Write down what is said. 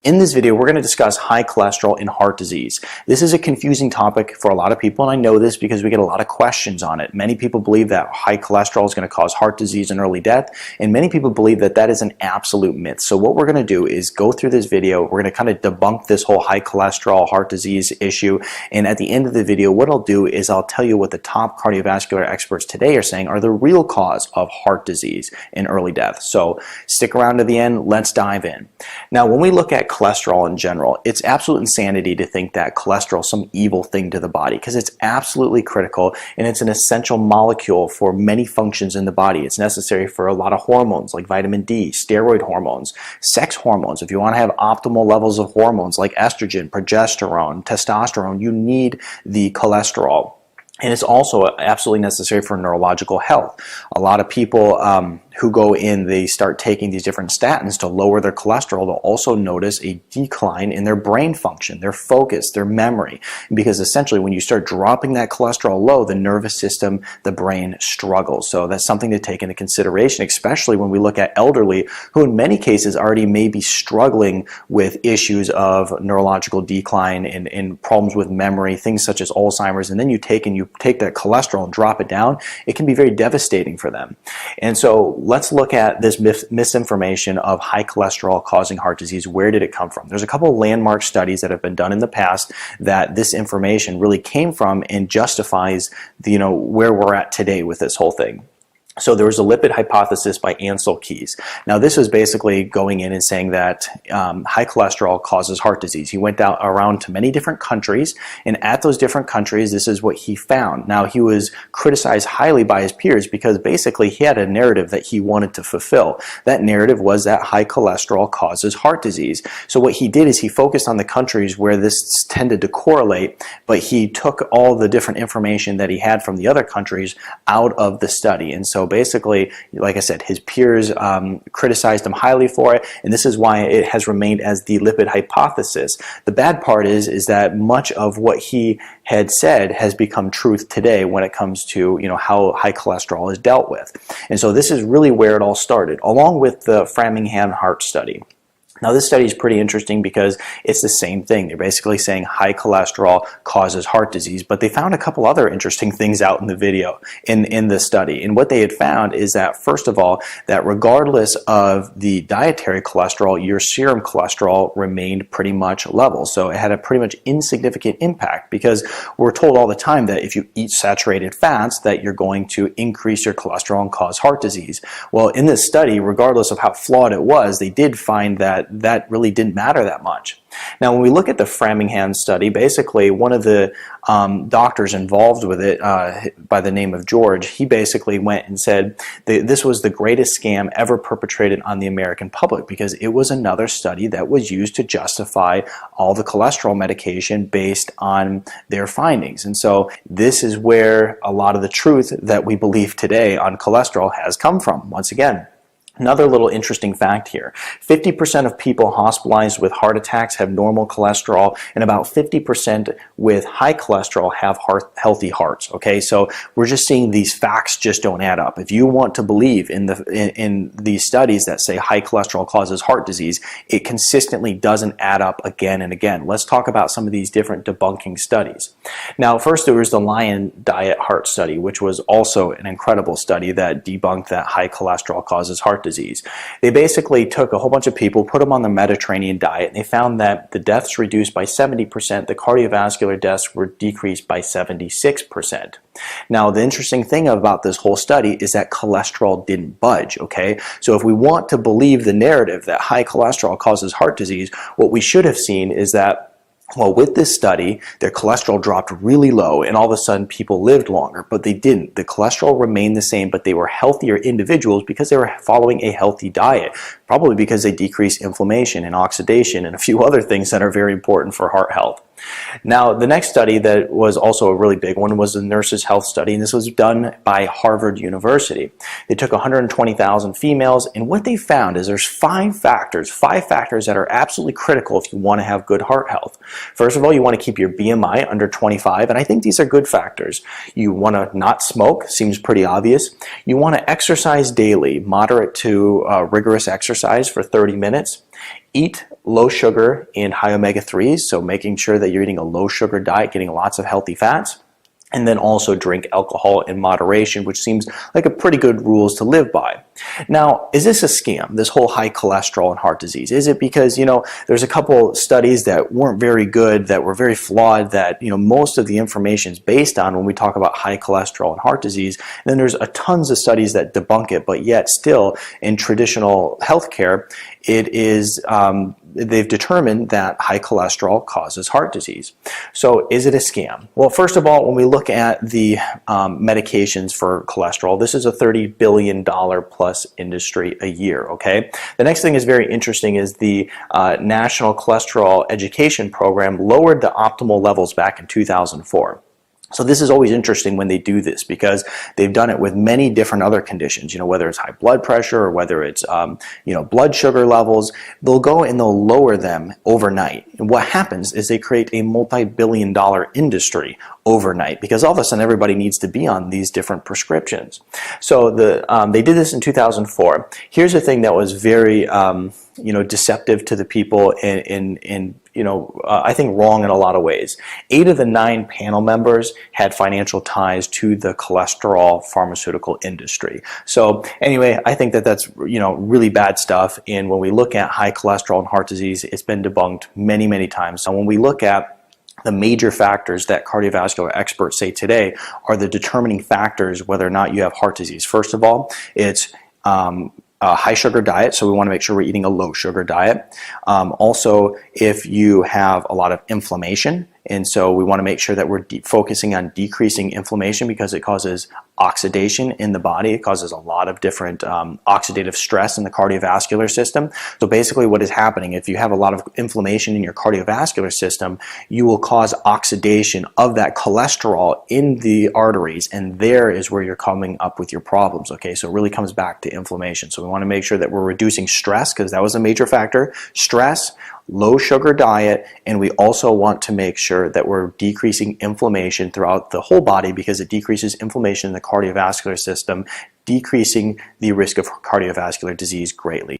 In this video, we're going to discuss high cholesterol and heart disease. This is a confusing topic for a lot of people, and I know this because we get a lot of questions on it. Many people believe that high cholesterol is going to cause heart disease and early death, and many people believe that that is an absolute myth. So what we're going to do is go through this video. We're going to kind of debunk this whole high cholesterol heart disease issue, and at the end of the video, what I'll do is I'll tell you what the top cardiovascular experts today are saying are the real cause of heart disease and early death. So stick around to the end. Let's dive in. Now, when we look at cholesterol in general, it's absolute insanity to think that cholesterol is some evil thing to the body, because it's absolutely critical and it's an essential molecule for many functions in the body. It's necessary for a lot of hormones like vitamin D, steroid hormones, sex hormones. If you want to have optimal levels of hormones like estrogen, progesterone, testosterone, you need the cholesterol. And it's also absolutely necessary for neurological health. A lot of people who go in, they start taking these different statins to lower their cholesterol. They'll also notice a decline in their brain function, their focus, their memory. Because essentially when you start dropping that cholesterol low, the nervous system, the brain struggles. So that's something to take into consideration, especially when we look at elderly who in many cases already may be struggling with issues of neurological decline and problems with memory, things such as Alzheimer's, and then you take that cholesterol and drop it down. It can be very devastating for them. And so let's look at this misinformation of high cholesterol causing heart disease. Where did it come from? There's a couple of landmark studies that have been done in the past that this information really came from and justifies where we're at today with this whole thing. So there was a lipid hypothesis by Ansel Keys. Now this was basically going in and saying that high cholesterol causes heart disease. He went around to many different countries, and at those different countries, this is what he found. Now he was criticized highly by his peers because basically he had a narrative that he wanted to fulfill. That narrative was that high cholesterol causes heart disease. So what he did is he focused on the countries where this tended to correlate, but he took all the different information that he had from the other countries out of the study. And so basically, like I said, his peers criticized him highly for it, and this is why it has remained as the lipid hypothesis. The bad part is that much of what he had said has become truth today when it comes to how high cholesterol is dealt with. And so this is really where it all started, along with the Framingham heart study. Now this study is pretty interesting because it's the same thing. They're basically saying high cholesterol causes heart disease, but they found a couple other interesting things out in the video, in the study. And what they had found is that, first of all, that regardless of the dietary cholesterol, your serum cholesterol remained pretty much level. So it had a pretty much insignificant impact, because we're told all the time that if you eat saturated fats that you're going to increase your cholesterol and cause heart disease. Well, in this study, regardless of how flawed it was, they did find that really didn't matter that much. Now when we look at the Framingham study, basically one of the doctors involved with it by the name of George, he basically went and said this was the greatest scam ever perpetrated on the American public, because it was another study that was used to justify all the cholesterol medication based on their findings. And so this is where a lot of the truth that we believe today on cholesterol has come from, once again. Another little interesting fact here, 50% of people hospitalized with heart attacks have normal cholesterol, and about 50% with high cholesterol have healthy hearts. Okay, so we're just seeing these facts just don't add up. If you want to believe in these studies that say high cholesterol causes heart disease, it consistently doesn't add up again and again. Let's talk about some of these different debunking studies. Now first, there was the Lion Diet Heart Study, which was also an incredible study that debunked that high cholesterol causes heart disease. They basically took a whole bunch of people, put them on the Mediterranean diet, and they found that the deaths reduced by 70%, the cardiovascular deaths were decreased by 76%. Now the interesting thing about this whole study is that cholesterol didn't budge, okay? So if we want to believe the narrative that high cholesterol causes heart disease, what we should have seen is that, well, with this study, their cholesterol dropped really low and all of a sudden people lived longer, but they didn't. The cholesterol remained the same, but they were healthier individuals because they were following a healthy diet, probably because they decreased inflammation and oxidation and a few other things that are very important for heart health. Now, the next study that was also a really big one was the Nurses' Health Study, and this was done by Harvard University. They took 120,000 females, and what they found is there's five factors that are absolutely critical if you want to have good heart health. First of all, you want to keep your BMI under 25, and I think these are good factors. You want to not smoke, seems pretty obvious. You want to exercise daily, moderate to rigorous exercise for 30 minutes. eat low sugar and high omega-3s, so making sure that you're eating a low sugar diet, getting lots of healthy fats. And then also drink alcohol in moderation, which seems like a pretty good rules to live by. Now, is this a scam, this whole high cholesterol and heart disease? Is it because, you know, there's a couple studies that weren't very good, that were very flawed, that, you know, most of the information is based on when we talk about high cholesterol and heart disease? And then there's a tons of studies that debunk it, but yet still in traditional healthcare, it is, they've determined that high cholesterol causes heart disease. So is it a scam? Well, first of all, when we look at the medications for cholesterol, this is a $30 billion plus industry a year, okay? The next thing is very interesting is the National Cholesterol Education Program lowered the optimal levels back in 2004. So this is always interesting when they do this, because they've done it with many different other conditions, you know, whether it's high blood pressure or whether it's, you know, blood sugar levels. They'll go and they'll lower them overnight. And what happens is they create a multi-billion-dollar industry overnight, because all of a sudden everybody needs to be on these different prescriptions. So they did this in 2004. Here's the thing that was very, you know, deceptive to the people in you know, I think wrong in a lot of ways. 8 of the 9 panel members had financial ties to the cholesterol pharmaceutical industry. So anyway, I think that that's, you know, really bad stuff. And when we look at high cholesterol and heart disease, it's been debunked many, many times. So when we look at the major factors that cardiovascular experts say today are the determining factors whether or not you have heart disease. First of all, it's a high sugar diet, so we want to make sure we're eating a low sugar diet. Also, if you have a lot of inflammation, and so we want to make sure that we're focusing on decreasing inflammation, because it causes oxidation in the body. It causes a lot of different oxidative stress in the cardiovascular system. So basically what is happening, if you have a lot of inflammation in your cardiovascular system, you will cause oxidation of that cholesterol in the arteries, and there is where you're coming up with your problems, okay? So it really comes back to inflammation. So we want to make sure that we're reducing stress, because that was a major factor. Stress, low sugar diet, and we also want to make sure that we're decreasing inflammation throughout the whole body, because it decreases inflammation in the cardiovascular system, decreasing the risk of cardiovascular disease greatly.